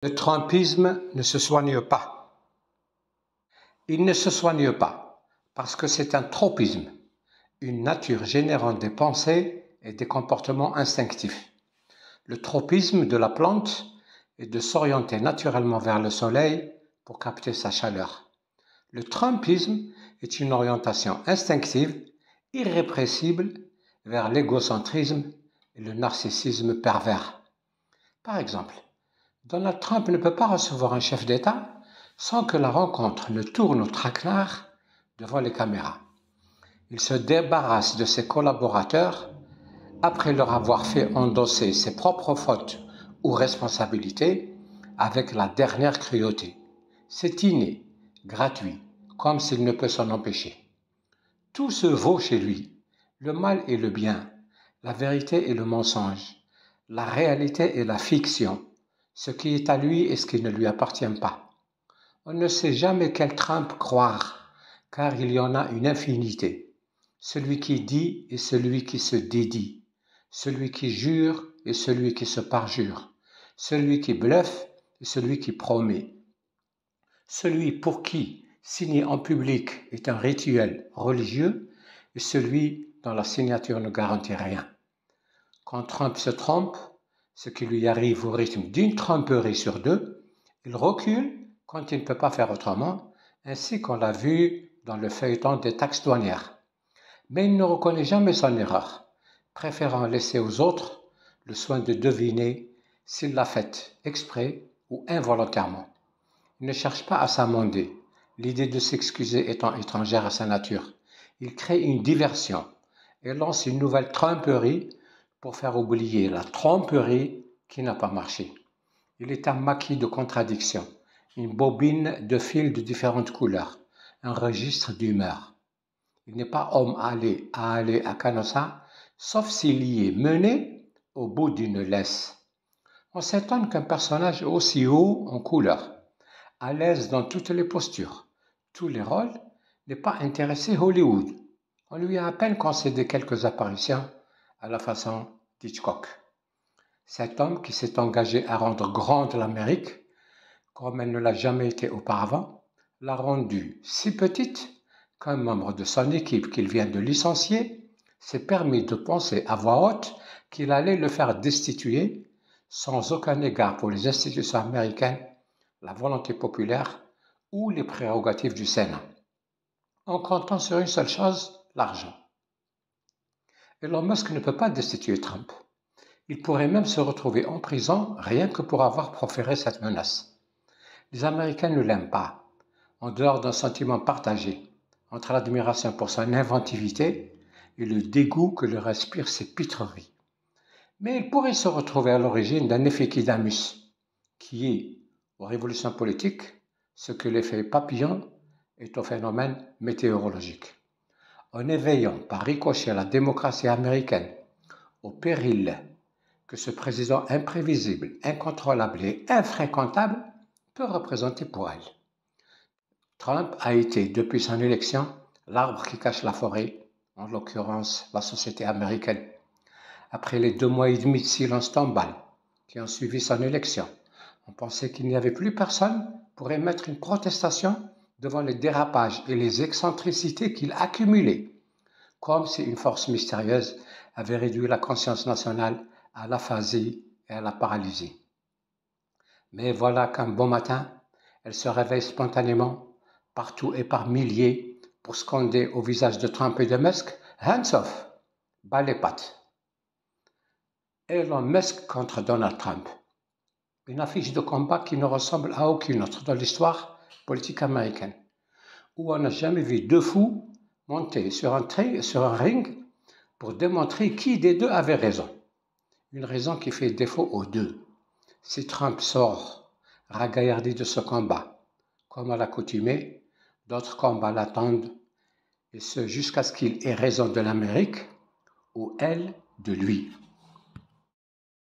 Le trumpisme ne se soigne pas. Il ne se soigne pas parce que c'est un tropisme, une nature générant des pensées et des comportements instinctifs. Le tropisme de la plante est de s'orienter naturellement vers le soleil pour capter sa chaleur. Le trumpisme est une orientation instinctive, irrépressible vers l'égocentrisme et le narcissisme pervers. Par exemple, Donald Trump ne peut pas recevoir un chef d'État sans que la rencontre ne tourne au traquenard devant les caméras. Il se débarrasse de ses collaborateurs après leur avoir fait endosser ses propres fautes ou responsabilités avec la dernière cruauté. C'est inné, gratuit, comme s'il ne peut s'en empêcher. Tout se vaut chez lui, le mal et le bien, la vérité et le mensonge, la réalité et la fiction, ce qui est à lui et ce qui ne lui appartient pas. On ne sait jamais quel Trump croire, car il y en a une infinité. Celui qui dit et celui qui se dédie, celui qui jure et celui qui se parjure, celui qui bluffe et celui qui promet, celui pour qui signer en public est un rituel religieux et celui dont la signature ne garantit rien. Quand Trump se trompe, ce qui lui arrive au rythme d'une tromperie sur deux, il recule quand il ne peut pas faire autrement, ainsi qu'on l'a vu dans le feuilleton des taxes douanières. Mais il ne reconnaît jamais son erreur, préférant laisser aux autres le soin de deviner s'il l'a faite exprès ou involontairement. Il ne cherche pas à s'amender, l'idée de s'excuser étant étrangère à sa nature. Il crée une diversion et lance une nouvelle tromperie pour faire oublier la tromperie qui n'a pas marché. Il est un maquis de contradictions, une bobine de fils de différentes couleurs, un registre d'humeur. Il n'est pas homme à aller à Canossa, sauf s'il y est mené au bout d'une laisse. On s'étonne qu'un personnage aussi haut en couleur, à l'aise dans toutes les postures, tous les rôles, n'ait pas intéressé Hollywood. On lui a à peine concédé quelques apparitions à la façon d'Hitchcock. Cet homme qui s'est engagé à rendre grande l'Amérique, comme elle ne l'a jamais été auparavant, l'a rendue si petite qu'un membre de son équipe qu'il vient de licencier s'est permis de penser à voix haute qu'il allait le faire destituer sans aucun égard pour les institutions américaines, la volonté populaire ou les prérogatives du Sénat, en comptant sur une seule chose, l'argent. Elon Musk ne peut pas destituer Trump. Il pourrait même se retrouver en prison rien que pour avoir proféré cette menace. Les Américains ne l'aiment pas, en dehors d'un sentiment partagé entre l'admiration pour son inventivité et le dégoût que leur inspirent ses pitreries. Mais il pourrait se retrouver à l'origine d'un effet Kidamus, qui est, aux révolutions politiques, ce que l'effet papillon est au phénomène météorologique. En éveillant par ricochet la démocratie américaine au péril que ce président imprévisible, incontrôlable et infréquentable peut représenter pour elle. Trump a été, depuis son élection, l'arbre qui cache la forêt, en l'occurrence la société américaine. Après les 2 mois et demi de silence tombal qui ont suivi son élection, on pensait qu'il n'y avait plus personne pour émettre une protestation devant les dérapages et les excentricités qu'il accumulait, comme si une force mystérieuse avait réduit la conscience nationale à l'aphasie et à la paralysie. Mais voilà qu'un bon matin, elle se réveille spontanément, partout et par milliers, pour scander au visage de Trump et de Musk « Hands off !» bas les pattes. Elon Musk contre Donald Trump. Une affiche de combat qui ne ressemble à aucune autre dans l'histoire politique américaine, où on n'a jamais vu deux fous monter sur un ring pour démontrer qui des deux avait raison. Une raison qui fait défaut aux deux. Si Trump sort ragaillardi de ce combat, comme à l'accoutumée, d'autres combats l'attendent, et ce jusqu'à ce qu'il ait raison de l'Amérique ou elle de lui.